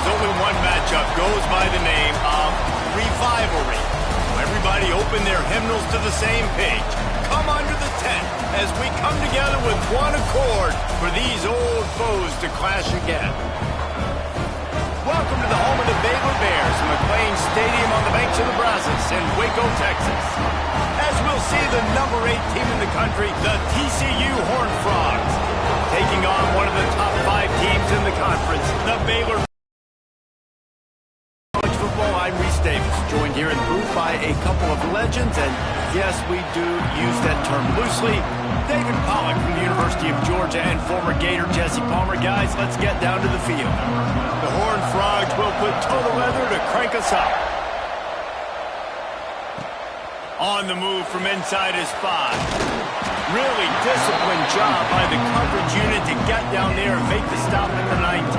only one matchup goes by the name of Revivalry. Everybody open their hymnals to the same page. Come under the tent as we come together with one accord for these old foes to clash again. Welcome to the home of the Baylor Bears, McLean Stadium on the banks of the Brazos in Waco, Texas. As we'll see the number 8 team in the country, the TCU Horned Frogs, taking on one of the top 5 teams in the conference, the Baylor. College football, I'm Reese Davis, joined here in the booth by a couple of legends, and yes, we do use that term loosely. David Pollack from the University of Georgia and former Gator Jesse Palmer. Guys, let's get down to the field. The Horned Frogs will put total leather to crank us up. On the move from inside his 5. Really disciplined job by the coverage unit to get down there and make the stop at the 19.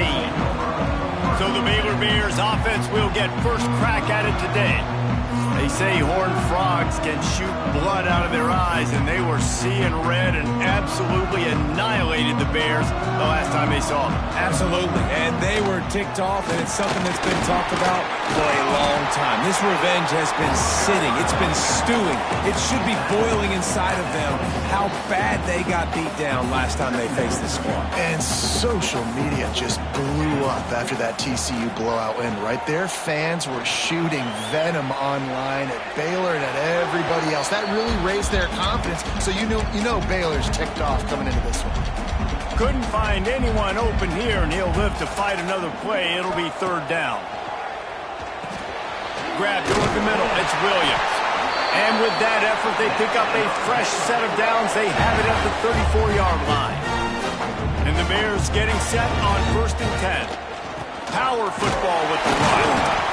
So the Baylor Bears offense will get first crack at it today. They say Horned Frogs can shoot blood out of their eyes, and they were seeing red and absolutely annihilated the Bears the last time they saw them. Absolutely, and they were ticked off, and it's something that's been talked about for a long time. This revenge has been sitting. It's been stewing. It should be boiling inside of them how bad they got beat down last time they faced this squad. And social media just blew up after that TCU blowout win. Right there, fans were shooting venom online at Baylor and at everybody else. That really raised their confidence, so you know Baylor's ticked off coming into this one. Couldn't find anyone open here, and he'll live to fight another play. It'll be third down. Grabbed over the middle. It's Williams. And with that effort, they pick up a fresh set of downs. They have it at the 34-yard line. And the Bears getting set on 1st and 10. Power football with the run.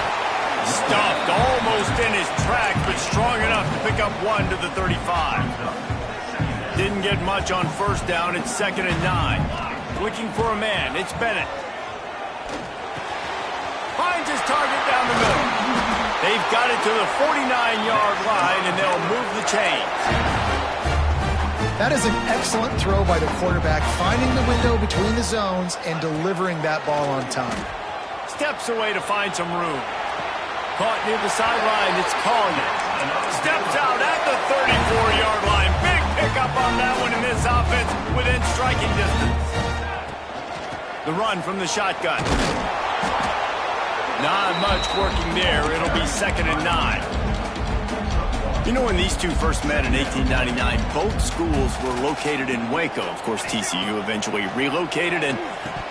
Stuffed almost in his track, but strong enough to pick up 1 to the 35. Didn't get much on first down. It's 2nd and 9. Looking for a man. It's Bennett. Finds his target down the middle. They've got it to the 49-yard line, and they'll move the chains. That is an excellent throw by the quarterback, finding the window between the zones and delivering that ball on time. Steps away to find some room. Caught near the sideline, it's Collier. Steps out at the 34-yard line. Big pickup on that one in this offense within striking distance. The run from the shotgun. Not much working there. It'll be 2nd and 9. You know, when these two first met in 1899, both schools were located in Waco. Of course, TCU eventually relocated, and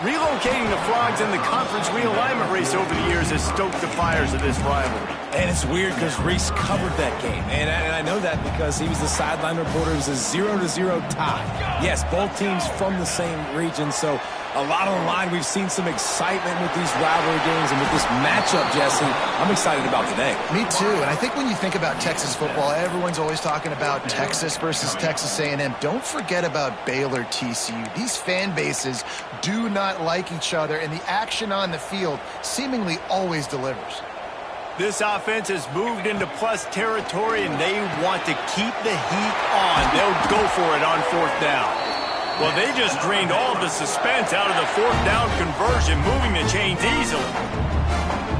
relocating the Frogs in the conference realignment race over the years has stoked the fires of this rivalry. And it's weird because Reese covered that game. And I know that because he was the sideline reporter. It was a 0-0 tie. Yes, both teams from the same region, so a lot on the line. We've seen some excitement with these rivalry games, and with this matchup, Jesse, I'm excited about today. Me too, and I think when you think about Texas football, everyone's always talking about Texas versus Texas A&M. Don't forget about Baylor TCU. These fan bases do not like each other, and the action on the field seemingly always delivers. This offense has moved into plus territory, and they want to keep the heat on. They'll go for it on 4th down. Well, they just drained all of the suspense out of the 4th down conversion, moving the chains easily.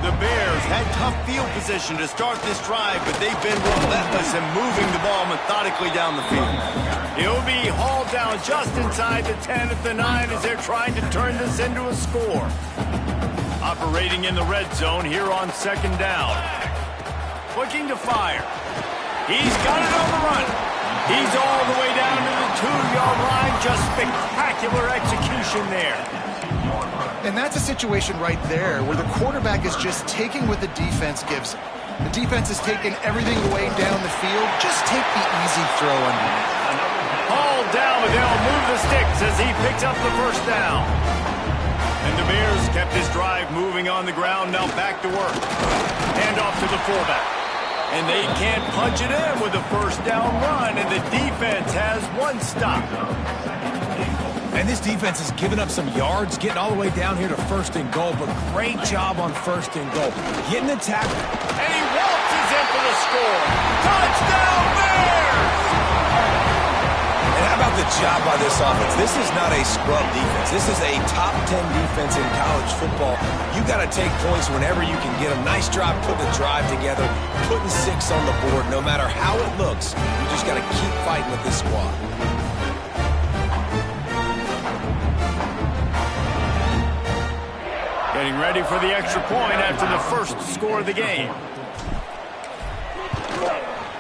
The Bears had tough field position to start this drive, but they've been relentless in moving the ball methodically down the field. He'll be hauled down just inside the 10 at the 9 as they're trying to turn this into a score. Operating in the red zone here on 2nd down. Looking to fire. He's got it on the run. He's all the way down to the 2-yard line. Just spectacular execution there. And that's a situation right there where the quarterback is just taking what the defense gives him. The defense is taking everything away down the field. Just take the easy throw underneath. Hauled down, but they'll move the sticks as he picks up the first down. And the Bears kept this drive moving on the ground. Now back to work. Hand off to the fullback. And they can't punch it in with a first down run, and the defense has one stop. And this defense has given up some yards, getting all the way down here to 1st and goal, but great job on 1st and goal. Getting the tackle. And he waltzes in for the score. Touchdown, Bears! And how about the job by this offense. This is not a scrub defense. This is a top 10 defense in college football. You got to take points whenever you can get them. Nice job putting the drive together, putting 6 on the board. No matter how it looks, you just got to keep fighting with this squad. Getting ready for the extra point after the first score of the game.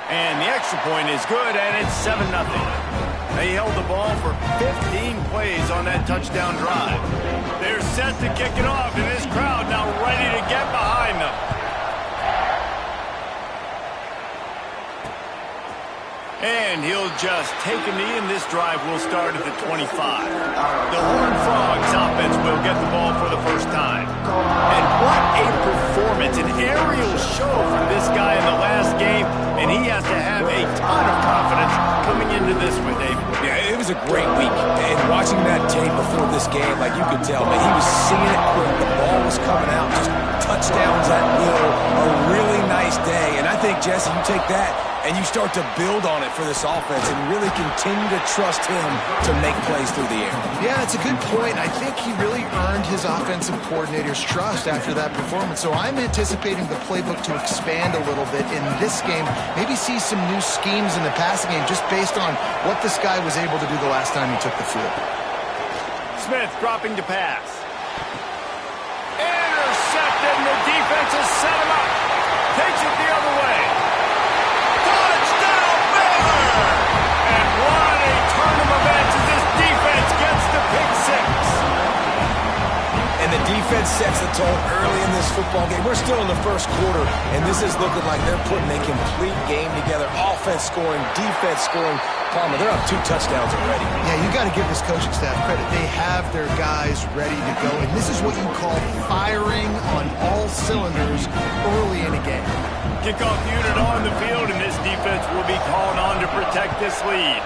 And the extra point is good, and it's 7-0. They held the ball for 15 plays on that touchdown drive. They're set to kick it off, and this crowd now ready to get behind them. And he'll just take a knee, and this drive will start at the 25. The Horned Frogs offense will get the ball for the first time. And what a performance, an aerial show from this guy in the last game, and he has to have a ton of confidence coming into this one, Dave. Yeah, it was a great week. And watching that tape before this game, like you could tell, man, he was seeing it quick. The ball was coming out, just touchdowns at will. A really nice day. And I think, Jesse, you take that and you start to build on it for this offense and really continue to trust him to make plays through the air. Yeah, that's a good point. I think he really earned his offensive coordinator's trust after that performance. So I'm anticipating the playbook to expand a little bit in this game. Maybe see some new schemes in the passing game just based on what this guy was able to do the last time he took the field. Smith dropping to pass. Intercepted, and the defense has set him up. Takes it the other way. Touchdown, Baylor! And what a turn of events as this defense gets the pick 6. And the defense sets the tone early in this football game. We're still in the first quarter, and this is looking like they're putting a complete game together. Offense scoring, defense scoring. Palmer, they're up 2 touchdowns already. Yeah, you got to give this coaching staff credit. They have their guys ready to go, and this is what you call firing on all cylinders early in a game. Kickoff unit on the field, and this defense will be called on to protect this lead.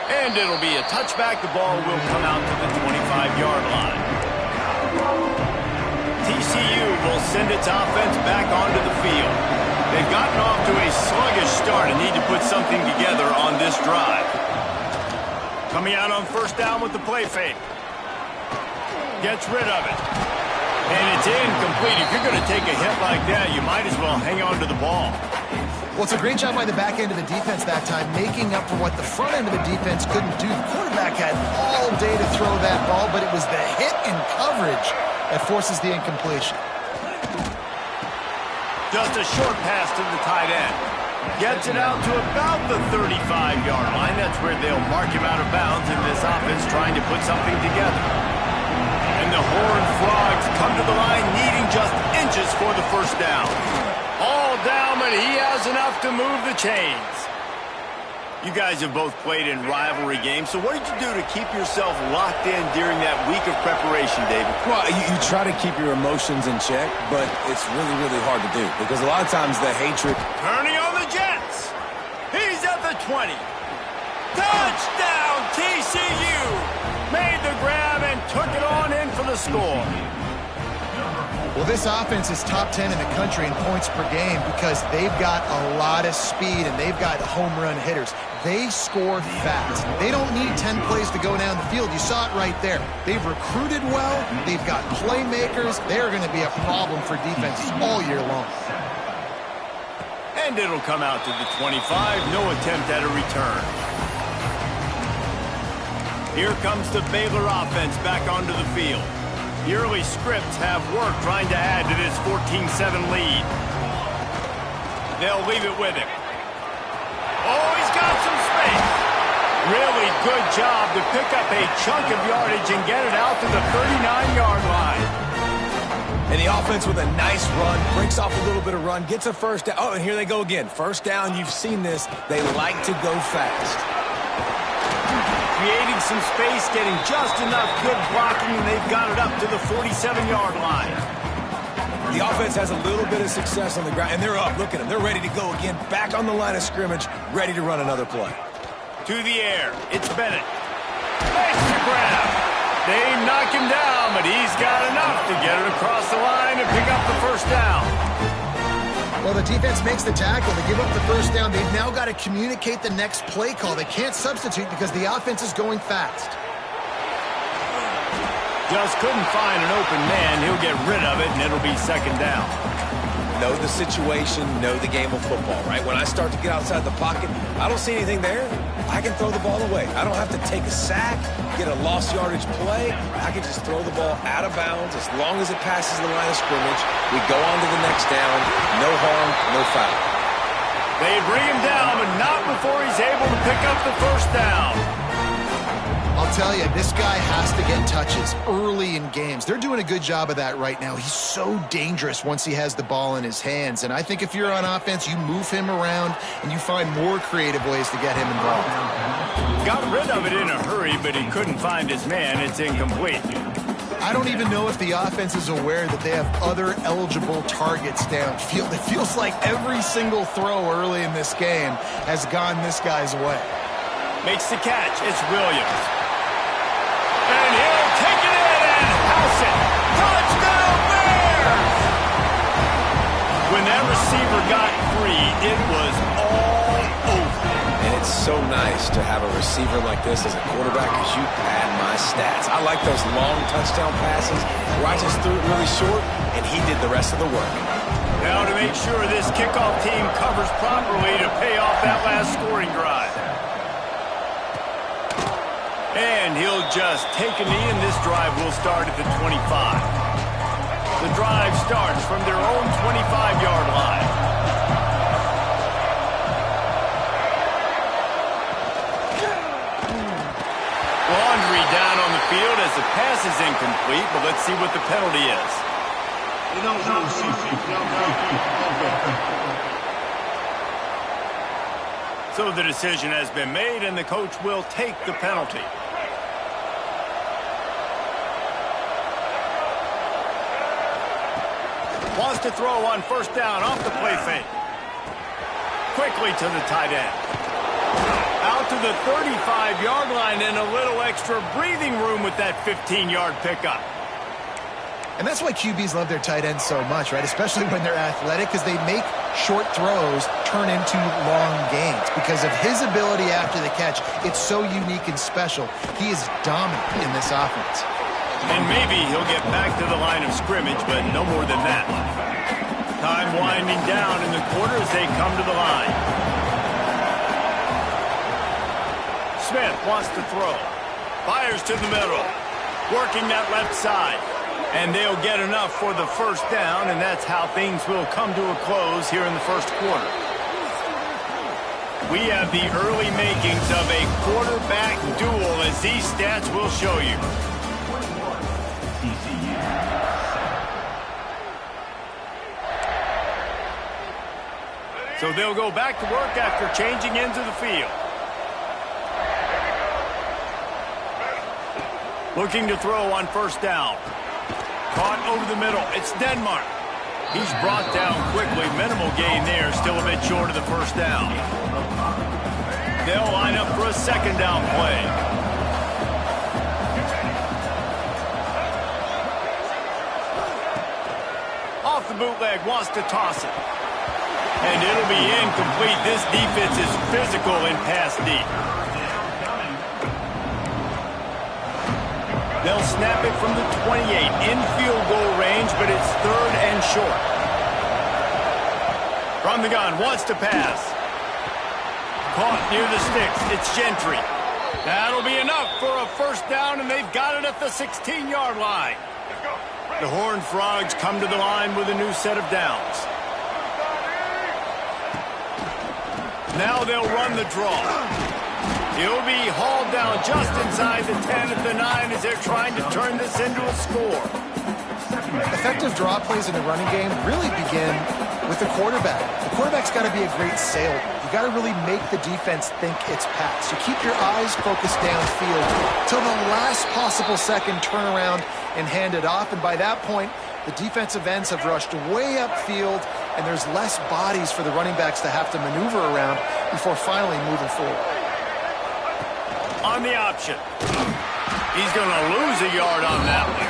And it'll be a touchback. The ball will come out to the 25-yard line. TCU will send its offense back onto the field. They've gotten off to a sluggish start and need to put something together on this drive. Coming out on first down with the play fake. Gets rid of it. And it's incomplete. If you're going to take a hit like that, you might as well hang on to the ball. Well, it's a great job by the back end of the defense that time, making up for what the front end of the defense couldn't do. The quarterback had all day to throw that ball, but it was the hit and coverage that forces the incompletion. Just a short pass to the tight end. Gets it out to about the 35-yard line. That's where they'll mark him out of bounds in this offense trying to put something together. And the Horned Frogs come to the line needing just inches for the first down. All down, but he has enough to move the chains. You guys have both played in rivalry games, so what did you do to keep yourself locked in during that week of preparation, David? Well, you try to keep your emotions in check, but it's really, really hard to do because a lot of times the hatred... Turning on the Jets. He's at the 20. Touchdown, TCU! Made the grab and took it on in for the score. Well, this offense is top 10 in the country in points per game because they've got a lot of speed and they've got home run hitters. They score fast. They don't need 10 plays to go down the field. You saw it right there. They've recruited well. They've got playmakers. They're going to be a problem for defenses all year long. And it'll come out to the 25. No attempt at a return. Here comes the Baylor offense back onto the field. The early scripts have work trying to add to this 14-7 lead. They'll leave it with him. Oh, he's got some space. Really good job to pick up a chunk of yardage and get it out to the 39-yard line. And the offense with a nice run, breaks off a little bit of run, gets a first down. Oh, and here they go again. First down, you've seen this. They like to go fast. Creating some space, getting just enough good blocking, and they've got it up to the 47-yard line. The offense has a little bit of success on the ground, and they're up. Look at them. They're ready to go again, back on the line of scrimmage, ready to run another play. To the air, it's Bennett. Makes the grab. They knock him down, but he's got enough to get it across the line and pick up the first down. Well, the defense makes the tackle. They give up the first down. They've now got to communicate the next play call. They can't substitute because the offense is going fast. Just couldn't find an open man. He'll get rid of it, and it'll be second down. Know the situation, know the game of football, right? When I start to get outside the pocket, I don't see anything there. I can throw the ball away. I don't have to take a sack, get a lost yardage play. I can just throw the ball out of bounds as long as it passes the line of scrimmage. We go on to the next down. No harm, no foul. They bring him down, but not before he's able to pick up the first down. I'll tell you, this guy has to get touches early in games. They're doing a good job of that right now. He's so dangerous once he has the ball in his hands. And I think if you're on offense, you move him around and you find more creative ways to get him involved. Got rid of it in a hurry, but he couldn't find his man. It's incomplete. I don't even know if the offense is aware that they have other eligible targets downfield. It feels like every single throw early in this game has gone this guy's way. Makes the catch. It's Williams. And he'll take it in and house it. Touchdown Bears! When that receiver got free, it was all over. And it's so nice to have a receiver like this as a quarterback because you pad my stats. I like those long touchdown passes where I just threw it really short and he did the rest of the work. Now to make sure this kickoff team covers properly to pay off that last scoring drive. And he'll just take a knee, and this drive will start at the 25. The drive starts from their own 25-yard line. Laundry down on the field as the pass is incomplete, but let's see what the penalty is. So the decision has been made, and the coach will take the penalty. Wants to throw on first down off the play fake. Quickly to the tight end. Out to the 35-yard line and a little extra breathing room with that 15-yard pickup. And that's why QBs love their tight ends so much, right? Especially when they're athletic, because they make short throws turn into long gains. Because of his ability after the catch, it's so unique and special. He is dominant in this offense. And maybe he'll get back to the line of scrimmage, but no more than that. Time winding down in the quarter as they come to the line. Smith wants to throw. Fires to the middle. Working that left side. And they'll get enough for the first down, and that's how things will come to a close here in the first quarter. We have the early makings of a quarterback duel, as these stats will show you. TCU. So they'll go back to work after changing into the field. Looking to throw on first down. Caught over the middle. It's Denmark. He's brought down quickly. Minimal gain there. Still a bit short of the first down. They'll line up for a second down play. Off the bootleg. Wants to toss it. And it'll be incomplete. This defense is physical in pass deep. They'll snap it from the 28 in field goal range, but it's third and short. From the gun, wants to pass. Caught near the sticks. It's Gentry. That'll be enough for a first down, and they've got it at the 16-yard line. The Horned Frogs come to the line with a new set of downs. Now they'll run the draw. He'll be hauled down just inside the 10 at the 9 as they're trying to turn this into a score. Effective draw plays in the running game really begin with the quarterback. The quarterback's got to be a great sailor. You got to really make the defense think it's pass. You keep your eyes focused downfield till the last possible second, turn around and hand it off. And by that point, the defensive ends have rushed way upfield, and there's less bodies for the running backs to have to maneuver around before finally moving forward. On the option. He's going to lose a yard on that one.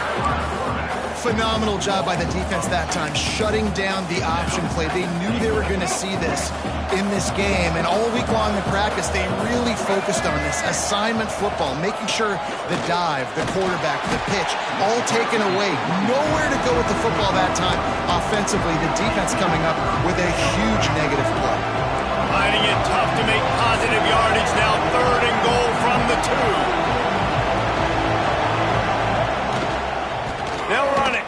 Phenomenal job by the defense that time, shutting down the option play. They knew they were going to see this in this game, and all week long in practice, they really focused on this assignment football, making sure the dive, the quarterback, the pitch, all taken away. Nowhere to go with the football that time. Offensively, the defense coming up with a huge negative play. Finding it tough to make positive yardage now. 3rd and goal from the 2. They'll run it,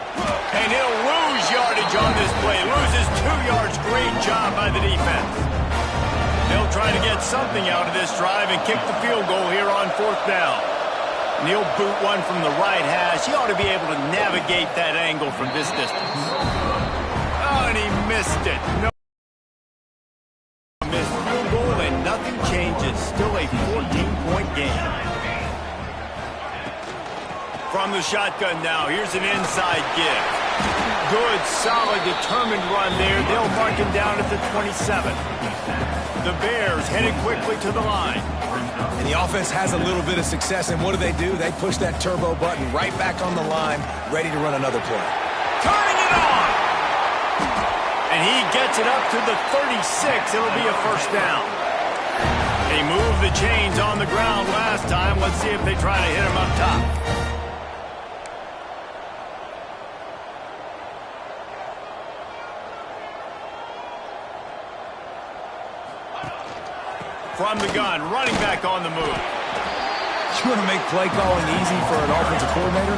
and he'll lose yardage on this play. Loses 2 yards. Great job by the defense. They'll try to get something out of this drive and kick the field goal here on 4th down. And he'll boot one from the right hash. He ought to be able to navigate that angle from this distance. Oh, and he missed it. No. Missed field goal, and nothing changes. Still a 14-point game. From the shotgun now, here's an inside give. Good, solid, determined run there. They'll mark him down at the 27. The Bears headed quickly to the line. And the offense has a little bit of success, and what do? They push that turbo button right back on the line, ready to run another play. Turning it on! And he gets it up to the 36. It'll be a 1st down. They moved the chains on the ground last time. Let's see if they try to hit him up top. From the gun, running back on the move. You want to make play calling easy for an offensive coordinator?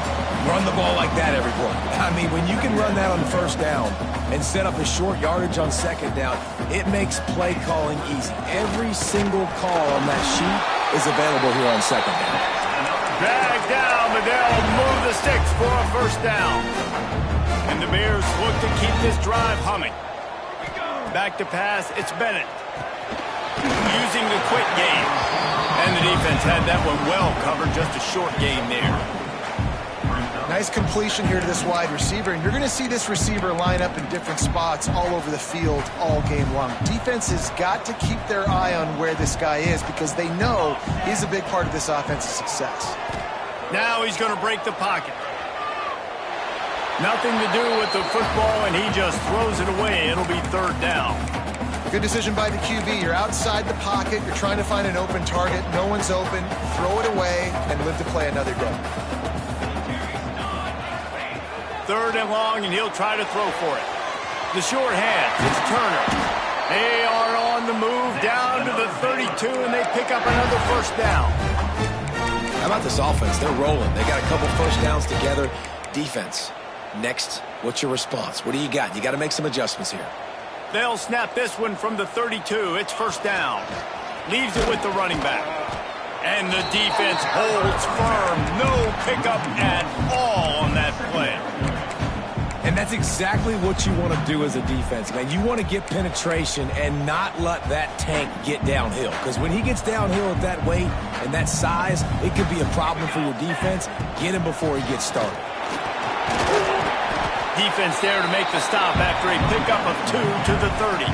Run the ball like that every play. I mean, when you can run that on 1st down and set up a short yardage on 2nd down, it makes play calling easy. Every single call on that sheet is available here on 2nd down. Bag down, but they'll move the sticks for a 1st down. And the Bears look to keep this drive humming. Back to pass, it's Bennett. Using the quick game. And the defense had that one well covered, just a short game there. Nice completion here to this wide receiver, and you're going to see this receiver line up in different spots all over the field all game long. Defense has got to keep their eye on where this guy is because they know he's a big part of this offense's success. Now he's going to break the pocket. Nothing to do with the football, and he just throws it away. It'll be 3rd down. Good decision by the QB. You're outside the pocket. You're trying to find an open target. No one's open. Throw it away and live to play another day. 3rd and long, and he'll try to throw for it. The short hand, it's Turner. They are on the move down to the 32, and they pick up another 1st down. How about this offense? They're rolling. They got a couple 1st downs together. Defense, next, what's your response? What do you got? You got to make some adjustments here. They'll snap this one from the 32. It's 1st down. Leaves it with the running back. And the defense holds firm. No pickup at all on that play. And that's exactly what you want to do as a defense, man. You want to get penetration and not let that tank get downhill. Because when he gets downhill at that weight and that size, it could be a problem for your defense. Get him before he gets started. Defense there to make the stop after a pickup of 2 to the 30.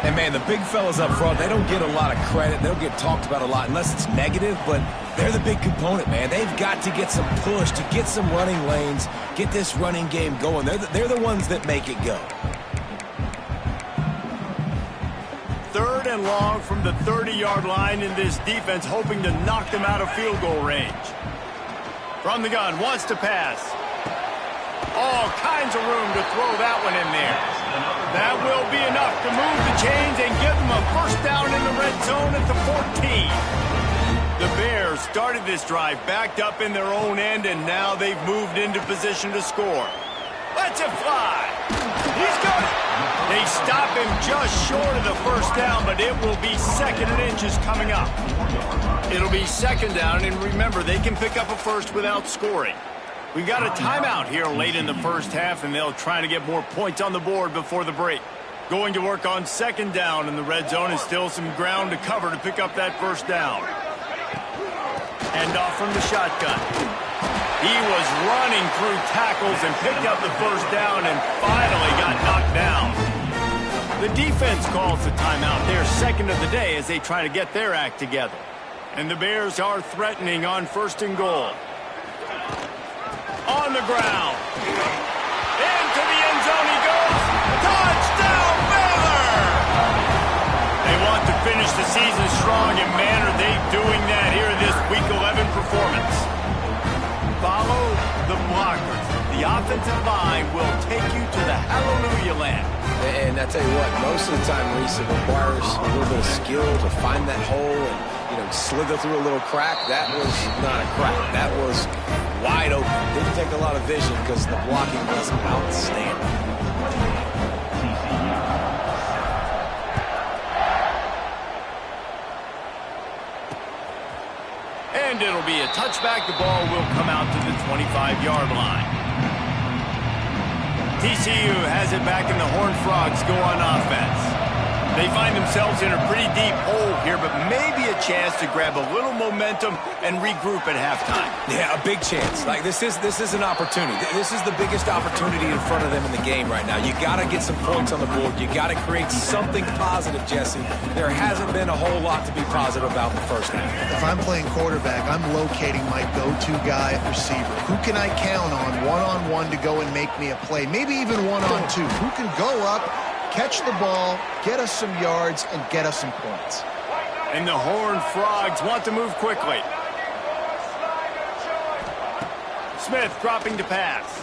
And, man, the big fellas up front, they don't get a lot of credit. They don't get talked about a lot unless it's negative, but they're the big component, man. They've got to get some push, to get some running lanes, get this running game going. They're the ones that make it go. 3rd and long from the 30-yard line in this defense, hoping to knock them out of field goal range. From the gun, wants to pass. All kinds of room to throw that one in there. That will be enough to move the chains and give them a 1st down in the red zone at the 14. The Bears started this drive backed up in their own end, and now they've moved into position to score. Let's it fly. He's got it. They stop him just short of the 1st down, but it will be 2nd and inches coming up. It'll be 2nd down, and remember, they can pick up a 1st without scoring. We've got a timeout here late in the 1st half, and they'll try to get more points on the board before the break. Going to work on 2nd down in the red zone, and still some ground to cover to pick up that 1st down. Hand off from the shotgun. He was running through tackles and picked up the 1st down and finally got knocked down. The defense calls the timeout, their 2nd of the day, as they try to get their act together. And the Bears are threatening on 1st and goal. On the ground. Into the end zone he goes. Touchdown, Baylor! They want to finish the season strong, and man, are they doing that here in this Week 11 performance. Follow the blockers. The offensive line will take you to the hallelujah land. And I tell you what, most of the time, Reese, it requires a little bit of skill to find that hole and, slither through a little crack. That was not a crack. That was wide open. Didn't take a lot of vision because the blocking was outstanding. And it'll be a touchback. The ball will come out to the 25-yard line. TCU has it back, and the Horned Frogs go on offense. They find themselves in a pretty deep hole here, but maybe a chance to grab a little momentum and regroup at halftime. Yeah, a big chance. Like, this is an opportunity. This is the biggest opportunity in front of them in the game right now. You got to get some points on the board. You got to create something positive, Jesse. There hasn't been a whole lot to be positive about in the first half. If I'm playing quarterback, I'm locating my go-to guy at receiver. Who can I count on one-on-one to go and make me a play? Maybe even one-on-two. Who can go up, catch the ball, get us some yards, and get us some points. And the Horned Frogs want to move quickly. Smith dropping to pass.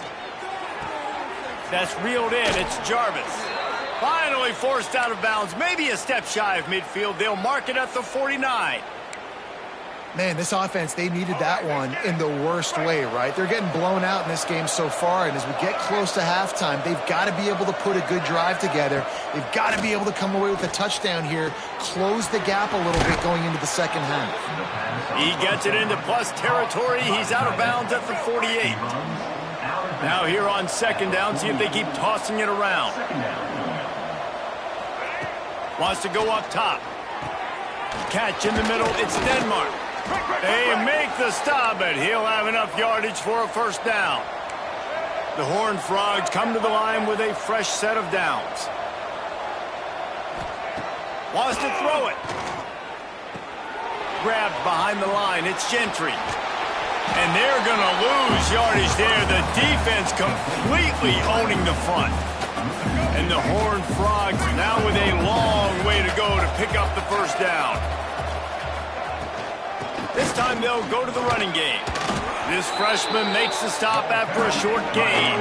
That's reeled in. It's Jarvis. Finally forced out of bounds. Maybe a step shy of midfield. They'll mark it at the 49. Man, this offense, they needed that one in the worst way, right? They're getting blown out in this game so far, and as we get close to halftime, they've got to be able to put a good drive together. They've got to be able to come away with a touchdown here, close the gap a little bit going into the second half. He gets it into plus territory. He's out of bounds at the 48. Now here on second down, see if they keep tossing it around. Wants to go up top. Catch in the middle. It's Denmark. They make the stop, but he'll have enough yardage for a first down. The Horned Frogs come to the line with a fresh set of downs. Wants to throw it. Grabbed behind the line. It's Gentry. And they're going to lose yardage there. The defense completely owning the front. And the Horned Frogs now with a long way to go to pick up the first down. This time they'll go to the running game. This freshman makes the stop after a short gain.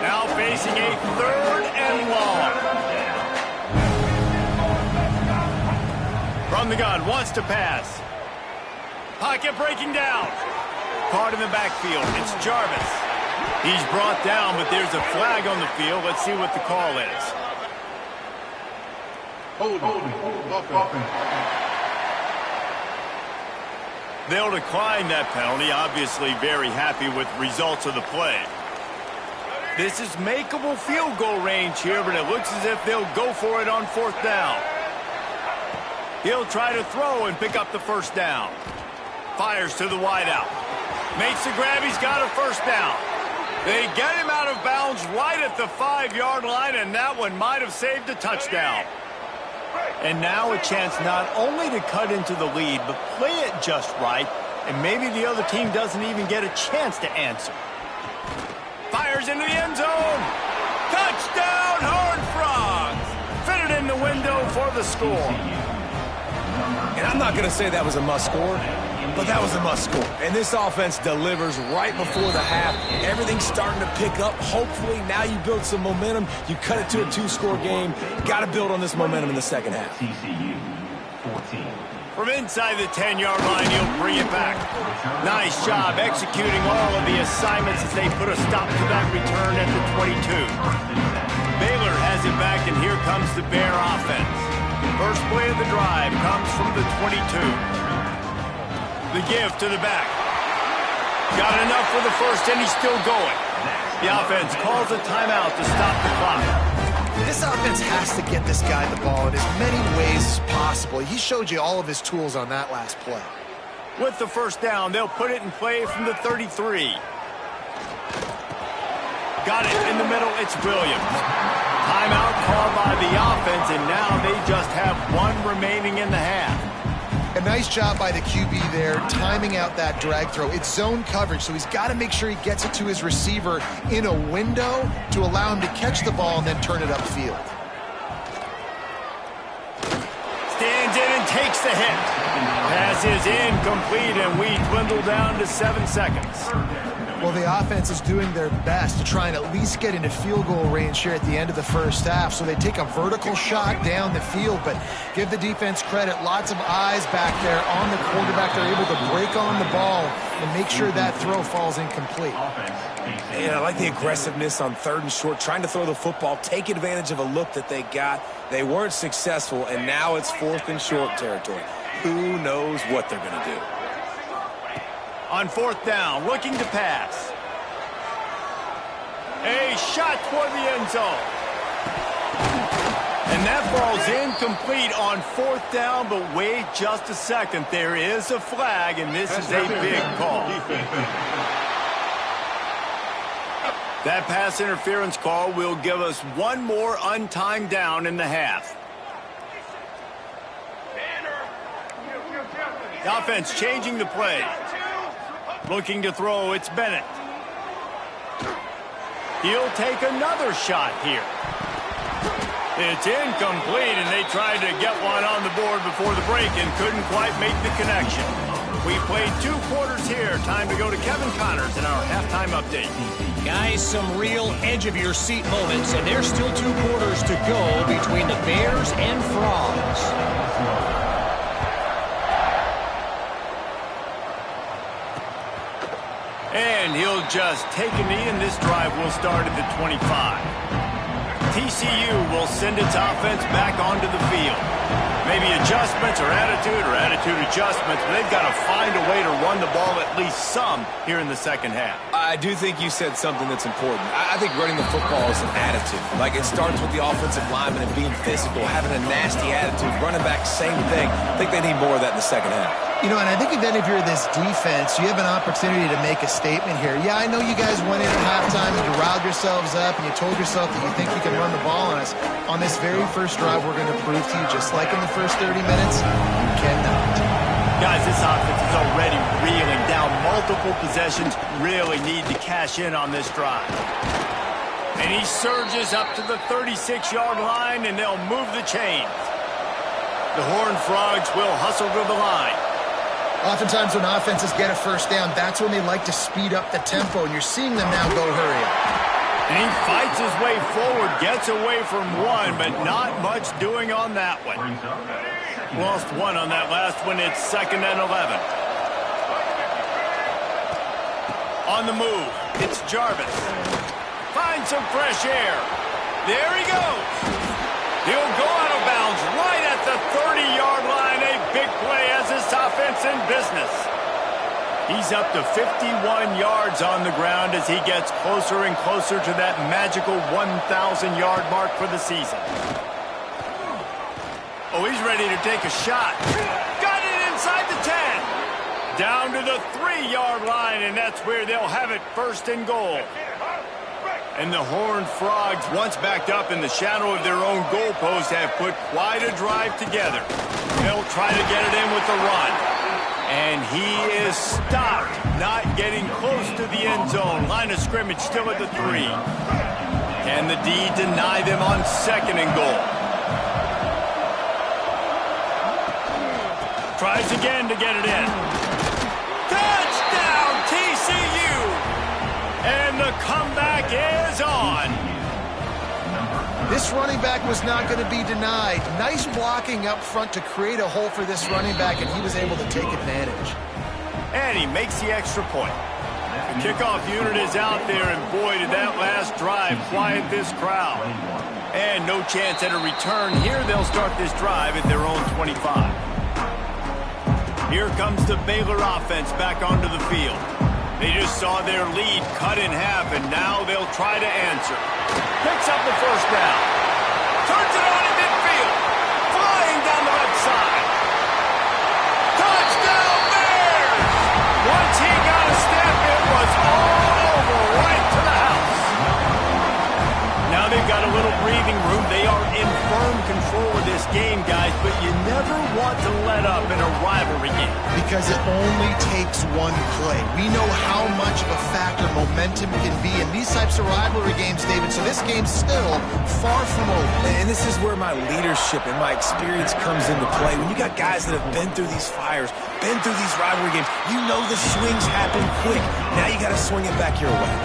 Now facing a third and long. From the gun, wants to pass. Pocket breaking down. Caught in the backfield. It's Jarvis. He's brought down, but there's a flag on the field. Let's see what the call is. They'll decline that penalty. Obviously very happy with results of the play. This is makeable field goal range here, but it looks as if they'll go for it on fourth down. He'll try to throw and pick up the first down. Fires to the wideout. Makes the grab. He's got a first down. They get him out of bounds right at the 5-yard line, and that one might have saved a touchdown. And now a chance not only to cut into the lead, but play it just right, and maybe the other team doesn't even get a chance to answer. Fires into the end zone. Touchdown, Horned Frogs. Fitted in the window for the score. And I'm not going to say that was a must-score, but that was a must-score. And this offense delivers right before the half. Everything's starting to pick up. Hopefully, now you build some momentum. You cut it to a 2-score game. Got to build on this momentum in the second half. TCU 14. From inside the 10-yard line, he'll bring it back. Nice job executing all of the assignments as they put a stop to that return at the 22. Baylor has it back, and here comes the Bear offense. First play of the drive comes from the 22. The give to the back. Got enough for the first, and he's still going. The offense calls a timeout to stop the clock. This offense has to get this guy the ball in as many ways as possible. He showed you all of his tools on that last play. With the first down, they'll put it in play from the 33. Got it in the middle. It's Williams. Timeout called by the offense, and now they just have one remaining in the half. A nice job by the QB there, timing out that drag throw. It's zone coverage, so he's got to make sure he gets it to his receiver in a window to allow him to catch the ball and then turn it upfield. Stands in and takes the hit. Pass is incomplete, and we dwindle down to 7 seconds. Well, the offense is doing their best to try and at least get into field goal range here at the end of the first half. So they take a vertical shot down the field, but give the defense credit. Lots of eyes back there on the quarterback. They're able to break on the ball and make sure that throw falls incomplete. And I like the aggressiveness on 3rd and short, trying to throw the football, take advantage of a look that they got. They weren't successful, and now it's 4th and short territory. Who knows what they're going to do? On 4th down, looking to pass. A shot toward the end zone. And that ball's incomplete on 4th down, but wait just a second. There is a flag, and this is a big call. That pass interference call will give us one more untimed down in the half. The offense changing the play. Looking to throw, it's Bennett. He'll take another shot here. It's incomplete, and they tried to get one on the board before the break and couldn't quite make the connection. We played 2 quarters here. Time to go to Kevin Connors in our halftime update. Guys, some real edge-of-your-seat moments, and there's still 2 quarters to go between the Bears and Frogs. And he'll just take a knee, and this drive will start at the 25. TCU will send its offense back onto the field. Maybe adjustments or attitude adjustments, but they've got to find a way to run the ball at least some here in the second half. I do think you said something that's important. I think running the football is an attitude. Like, it starts with the offensive lineman and being physical, having a nasty attitude. Running back, same thing. I think they need more of that in the second half. You know, and I think even if you're this defense, you have an opportunity to make a statement here. Yeah, I know you guys went in at halftime and you riled yourselves up and you told yourself that you think you can run the ball on us. On this very first drive, we're going to prove to you, just like in the first 30 minutes, you cannot. Guys, this offense is already reeling down multiple possessions. Really need to cash in on this drive. And he surges up to the 36-yard line, and they'll move the chains. The Horned Frogs will hustle to the line. Oftentimes when offenses get a first down, that's when they like to speed up the tempo, and you're seeing them now go hurry up. And he fights his way forward, gets away from one, but not much doing on that one. Lost one on that last one. It's 2nd and 11. On the move, it's Jarvis. Finds some fresh air. There he goes. He'll go out of bounds right at the 30-yard line. A big play as this offense in business. He's up to 51 yards on the ground as he gets closer and closer to that magical 1,000-yard mark for the season. Oh, he's ready to take a shot. Got it inside the 10. Down to the 3-yard line, and that's where they'll have it, 1st and goal. And the Horned Frogs, once backed up in the shadow of their own goalpost, have put quite a drive together. They'll try to get it in with the run. And he is stopped, not getting close to the end zone. Line of scrimmage still at the 3. Can the D deny them on 2nd and goal? Tries again to get it in. Touchdown, TCU! And the comeback is on. This running back was not going to be denied. Nice blocking up front to create a hole for this running back, and he was able to take advantage. And he makes the extra point. The kickoff unit is out there, and boy, did that last drive quiet this crowd. And no chance at a return here. They'll start this drive at their own 25. Here comes the Baylor offense back onto the field. They just saw their lead cut in half, and now they'll try to answer. Picks up the first down. Turns it on in midfield. Flying down the left side. Touchdown, Bears! Once he got a step, it was all over, right to the house. Now they've got a little breathing room. They are in firm control of this game, guys, but you never never want to let up in a rivalry game. Because it only takes one play. We know how much of a factor momentum can be in these types of rivalry games, David, so this game's still far from over. And this is where my leadership and my experience comes into play. When you got guys that have been through these fires, been through these rivalry games, you know the swings happen quick. Now you got to swing it back your way.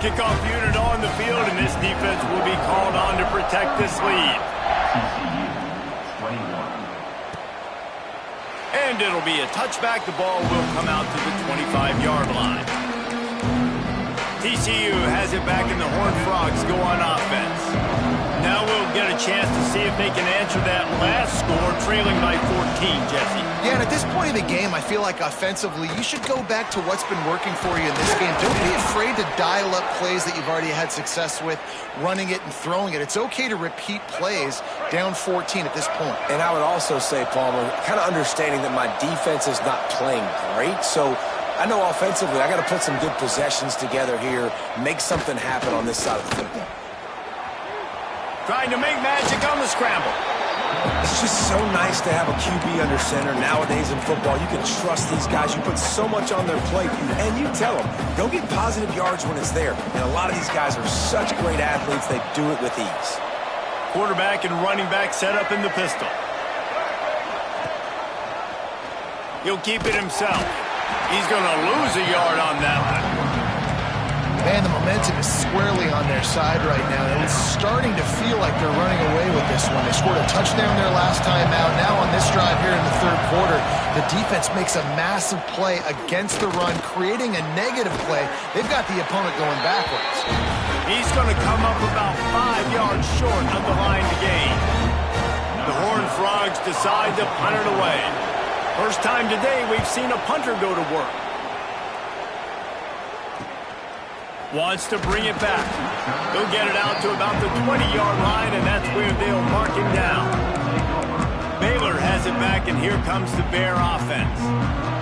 Kickoff unit on the field, and this defense will be called on to protect this lead. TCU 21. And it'll be a touchback. The ball will come out to the 25-yard line. TCU has it back, and the Horned Frogs go on offense. Now we'll get a chance to see if they can answer that last score, trailing by 14, Jesse. Yeah, and at this point in the game, I feel like offensively, you should go back to what's been working for you in this game. Don't be afraid to dial up plays that you've already had success with, running it and throwing it. It's okay to repeat plays down 14 at this point. And I would also say, Palmer, kind of understanding that my defense is not playing great, so I know offensively I got to put some good possessions together here, make something happen on this side of the football. Trying to make magic on the scramble. It's just so nice to have a QB under center. Nowadays in football, you can trust these guys. You put so much on their plate, and you tell them, go get positive yards when it's there. And a lot of these guys are such great athletes, they do it with ease. Quarterback and running back set up in the pistol. He'll keep it himself. He's going to lose a yard on that one. Man, the momentum is squarely on their side right now, and it's starting to feel like they're running away with this one. They scored a touchdown their last time out. Now on this drive here in the third quarter, the defense makes a massive play against the run, creating a negative play. They've got the opponent going backwards. He's going to come up about 5 yards short of the line to gain. The Horned Frogs decide to punt it away. First time today we've seen a punter go to work. Wants to bring it back. He'll get it out to about the 20-yard line, and that's where they'll mark him down. Baylor has it back, and here comes the Bear offense.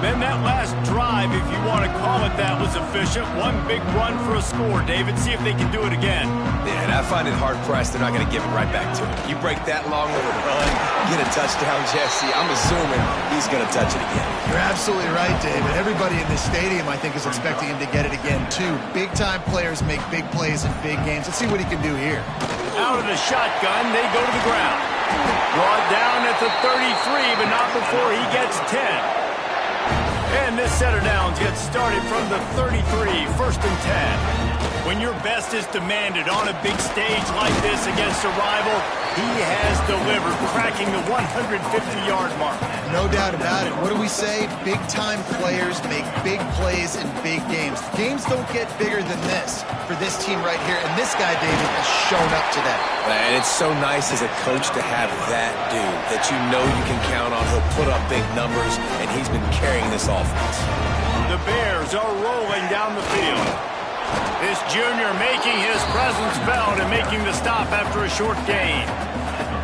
Then that last drive, if you want to call it that, was efficient. One big run for a score. David, see if they can do it again. Yeah, and I find it hard-pressed they're not going to give it right back to him. You break that long of a run, get a touchdown, Jesse, I'm assuming he's going to touch it again. You're absolutely right, David. Everybody in this stadium, I think, is expecting him to get it again, too. Big-time players make big plays in big games. Let's see what he can do here. Out of the shotgun, they go to the ground. Brought down at the 33, but not before he gets 10. And this set of downs gets started from the 33, first and 10. When your best is demanded on a big stage like this against a rival, he has delivered, cracking the 150-yard mark. No doubt about it. What do we say? Big-time players make big plays in big games. Games don't get bigger than this for this team right here, and this guy, David, has shown up to that. And it's so nice as a coach to have that dude that you know you can count on. He'll put up big numbers, and he's been carrying this offense. The Bears are rolling down the field. This junior making his presence felt and making the stop after a short gain.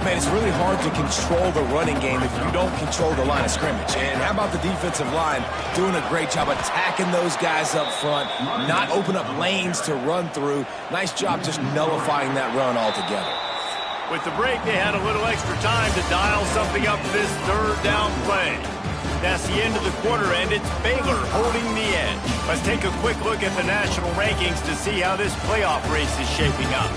Man, it's really hard to control the running game if you don't control the line of scrimmage. And how about the defensive line doing a great job attacking those guys up front, not open up lanes to run through. Nice job just nullifying that run altogether. With the break, they had a little extra time to dial something up for this third down play. That's the end of the quarter, and it's Baylor holding the edge. Let's take a quick look at the national rankings to see how this playoff race is shaping up.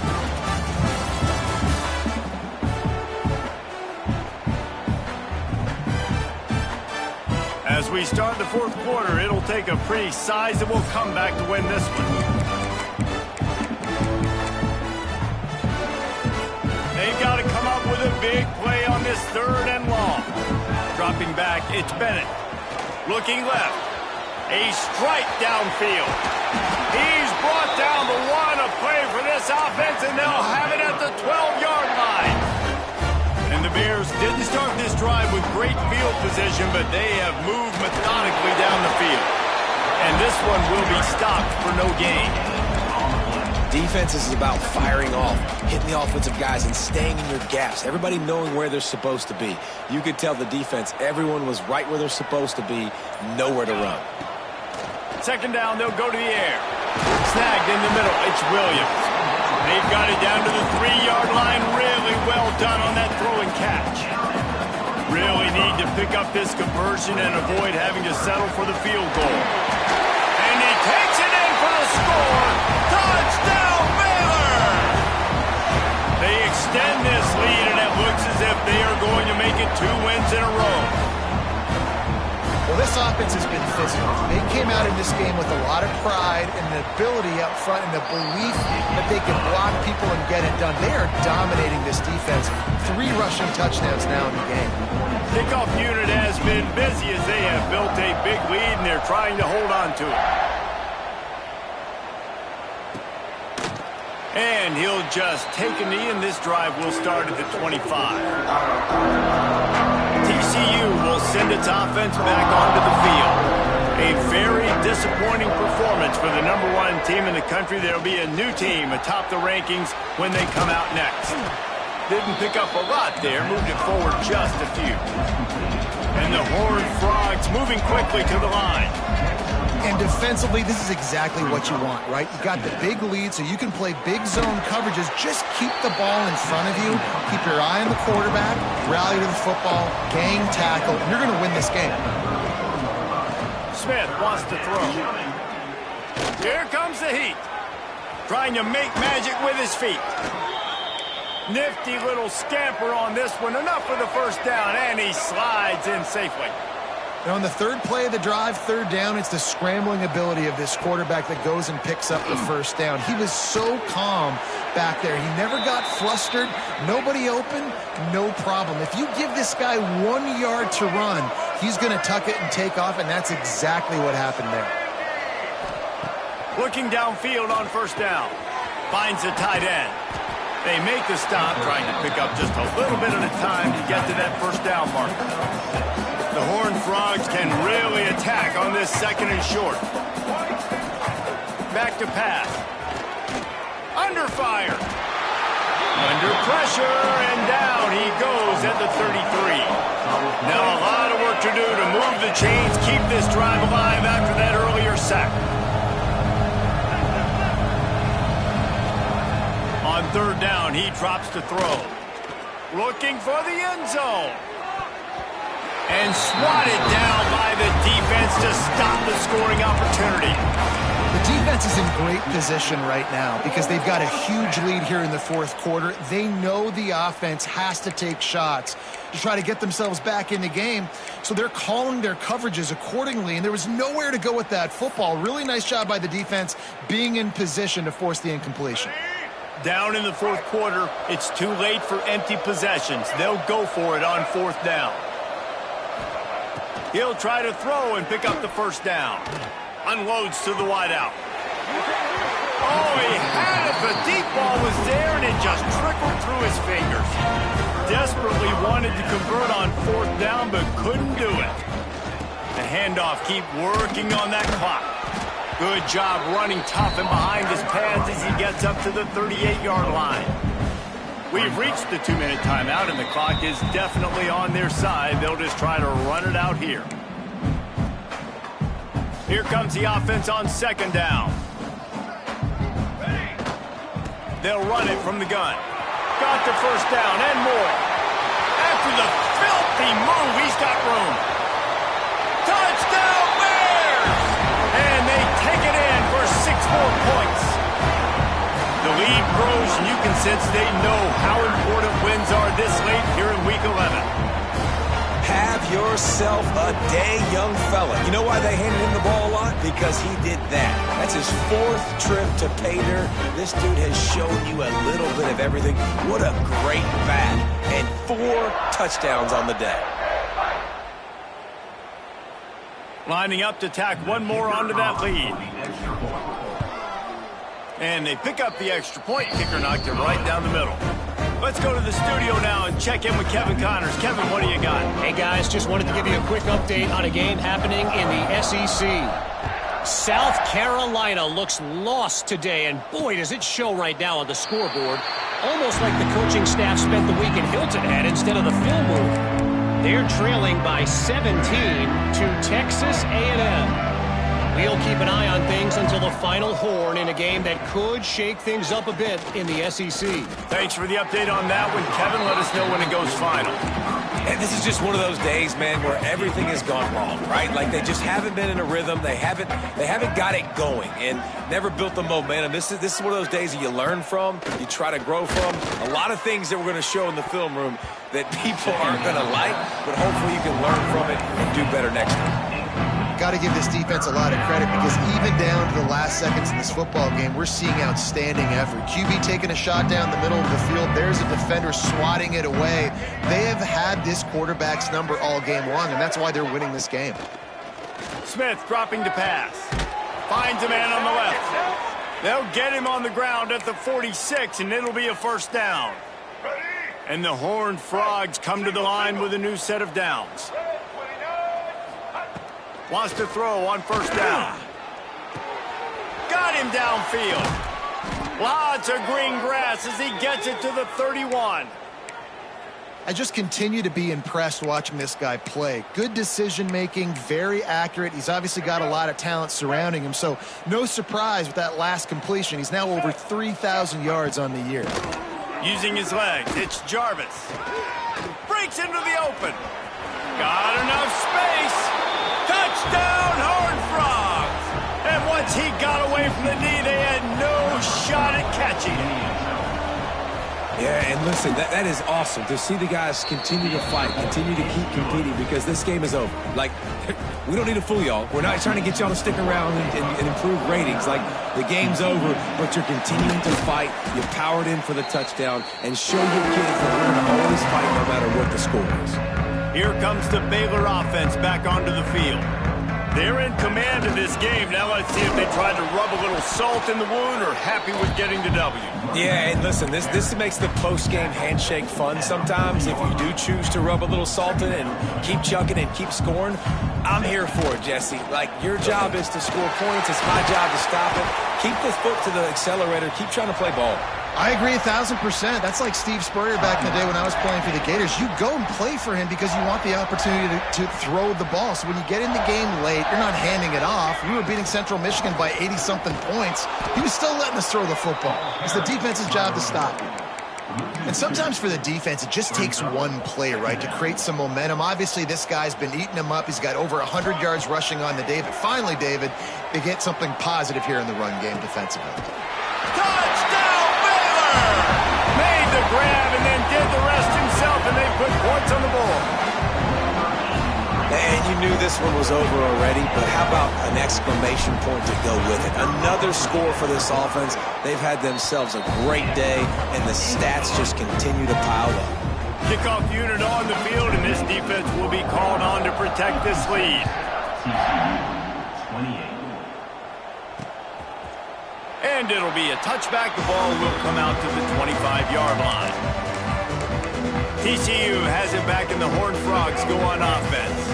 As we start the fourth quarter, it'll take a pretty sizable comeback to win this one. They've got to come up with a big play on this third and long. Dropping back, it's Bennett. Looking left. A strike downfield. He's brought down the one, a play for this offense, and they'll have it at the 12-yard line. And the Bears didn't start this drive with great field position, but they have moved methodically down the field. And this one will be stopped for no gain. Defense is about firing off, hitting the offensive guys, and staying in your gaps. Everybody knowing where they're supposed to be. You could tell the defense, everyone was right where they're supposed to be, nowhere to run. Second down, they'll go to the air. Snagged in the middle, it's Williams. They've got it down to the 3-yard line. Really well done on that throw and catch. Really need to pick up this conversion and avoid having to settle for the field goal. And he takes it in for the score. Touchdown, Baylor! They extend this lead, and it looks as if they are going to make it 2 wins in a row. Well, this offense has been physical. They came out in this game with a lot of pride and the ability up front and the belief that they can block people and get it done. They are dominating this defense. 3 rushing touchdowns now in the game. Kickoff unit has been busy as they have built a big lead, and they're trying to hold on to it. And he'll just take a knee, and this drive will start at the 25. TCU will send its offense back onto the field. A very disappointing performance for the #1 team in the country. There will be a new team atop the rankings when they come out next. Didn't pick up a lot there, moved it forward just a few. And the Horned Frogs moving quickly to the line. And defensively, this is exactly what you want, right? You got the big lead, so you can play big zone coverages. Just keep the ball in front of you. Keep your eye on the quarterback. Rally to the football. Gang tackle. And you're going to win this game. Smith wants to throw. Here comes the heat. Trying to make magic with his feet. Nifty little scamper on this one. Enough for the first down, and he slides in safely. Now, on the 3rd play of the drive, 3rd down, it's the scrambling ability of this quarterback that goes and picks up the first down. He was so calm back there. He never got flustered. Nobody open, no problem. If you give this guy 1 yard to run, he's going to tuck it and take off, and that's exactly what happened there. Looking downfield on first down. Finds the tight end. They make the stop, trying to pick up just a little bit at a time to get to that first down marker. The Horned Frogs can really attack on this 2nd and short. Back to pass. Under fire. Under pressure, and down he goes at the 33. Now a lot of work to do to move the chains, keep this drive alive after that earlier sack. On 3rd down, he drops to throw. Looking for the end zone. And swatted down by the defense to stop the scoring opportunity. The defense is in great position right now because they've got a huge lead here in the 4th quarter. They know the offense has to take shots to try to get themselves back in the game, so they're calling their coverages accordingly, and there was nowhere to go with that football. Really nice job by the defense being in position to force the incompletion. Down in the 4th quarter, it's too late for empty possessions. They'll go for it on 4th down. He'll try to throw and pick up the first down. Unloads to the wideout. Oh, he had it. The deep ball was there, and it just trickled through his fingers. Desperately wanted to convert on 4th down, but couldn't do it. The handoff, keep working on that clock. Good job running tough and behind his pads as he gets up to the 38-yard line. We've reached the 2-minute timeout, and the clock is definitely on their side. They'll just try to run it out here. Here comes the offense on 2nd down. They'll run it from the gun. Got the first down and more. After the filthy move, he's got room. Touchdown, Bears! And they take it in for 6 more points. The lead grows, and you can sense they know how important wins are this late here in Week 11. Have yourself a day, young fella. You know why they handed him the ball a lot? Because he did that. That's his 4th trip to pay dirt. This dude has shown you a little bit of everything. What a great back. And 4 touchdowns on the day. Lining up to tack one more onto that lead. And they pick up the extra point. Kicker knocked it right down the middle. Let's go to the studio now and check in with Kevin Connors. Kevin, what do you got? Hey, guys, just wanted to give you a quick update on a game happening in the SEC. South Carolina looks lost today, and boy, does it show right now on the scoreboard. Almost like the coaching staff spent the week in Hilton Head instead of the film room. They're trailing by 17 to Texas A&M. We'll keep an eye on things until the final horn in a game that could shake things up a bit in the SEC. Thanks for the update on that one, Kevin. Let us know when it goes final. And this is just one of those days, man, where everything has gone wrong, right? Like they just haven't been in a rhythm. They haven't got it going and never built the momentum. This is one of those days that you learn from, you try to grow from. A lot of things that we're going to show in the film room that people aren't going to like, but hopefully you can learn from it and do better next time. Got to give this defense a lot of credit because even down to the last seconds in this football game, we're seeing outstanding effort. QB taking a shot down the middle of the field. There's a defender swatting it away. They have had this quarterback's number all game long, and that's why they're winning this game. Smith dropping to pass. Finds a man on the left. They'll get him on the ground at the 46, and it'll be a first down. And the Horned Frogs come to the line with a new set of downs. Wants to throw on first down. Got him downfield. Lots of green grass as he gets it to the 31. I just continue to be impressed watching this guy play. Good decision-making, very accurate. He's obviously got a lot of talent surrounding him, so no surprise with that last completion. He's now over 3,000 yards on the year. Using his legs, it's Jarvis. Breaks into the open. Got enough space. Touchdown, Horned Frogs! And once he got away from the knee, they had no shot at catching it. Yeah, and listen, that is awesome to see the guys continue to fight, continue to keep competing because this game is over. Like, we don't need to fool y'all. We're not trying to get y'all to stick around and improve ratings. Like, the game's over, but you're continuing to fight. You powered in for the touchdown and show your kids that we're going to always fight no matter what the score is. Here comes the Baylor offense back onto the field. They're in command of this game. Now let's see if they try to rub a little salt in the wound or happy with getting the W. Yeah, and listen, this makes the post-game handshake fun sometimes. If you do choose to rub a little salt in it and keep chucking and keep scoring, I'm here for it, Jesse. Like, your job is to score points. It's my job to stop it. Keep the foot to the accelerator. Keep trying to play ball. I agree 1,000%. That's like Steve Spurrier back in the day when I was playing for the Gators. You go and play for him because you want the opportunity to throw the ball. So when you get in the game late, you're not handing it off. We were beating Central Michigan by 80-something points. He was still letting us throw the football. It's the defense's job to stop you. And sometimes for the defense, it just takes one play, right, to create some momentum. Obviously, this guy's been eating him up. He's got over 100 yards rushing on the day. But finally, David, they get something positive here in the run game defensively. Touchdown, Baylor! Made the grab and then did the rest himself, and they put points on the board. And you knew this one was over already, but how about an exclamation point to go with it? Another score for this offense. They've had themselves a great day, and the stats just continue to pile up. Kickoff unit on the field, and this defense will be called on to protect this lead. TCU 28. And it'll be a touchback. The ball will come out to the 25-yard line. TCU has it back, and the Horned Frogs go on offense.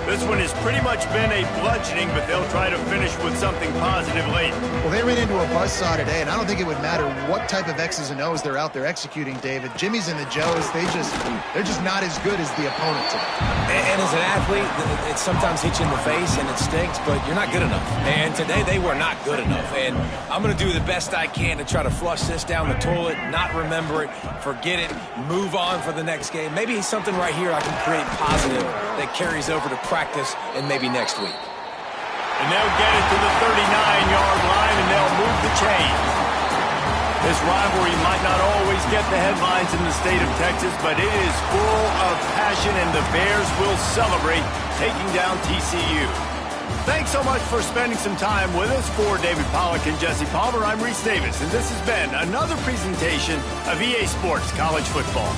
This one has pretty much been a bludgeoning, but they'll try to finish with something positive late. Well, they ran into a buzzsaw today, and I don't think it would matter what type of X's and O's they're out there executing, David. Jimmy's and the Joes, they're just not as good as the opponent today. And as an athlete, it sometimes hits you in the face and it stinks, but you're not good enough. And today they were not good enough. And I'm going to do the best I can to try to flush this down the toilet, not remember it, forget it, move on for the next game. Maybe something right here I can create positive that carries over to practice and maybe next week. And they'll get it to the 39-yard line, and they'll move the chains. This rivalry might not always get the headlines in the state of Texas, but it is full of passion, and the Bears will celebrate taking down TCU. Thanks so much for spending some time with us. For David Pollack and Jesse Palmer, I'm Reese Davis, and this has been another presentation of EA Sports College Football.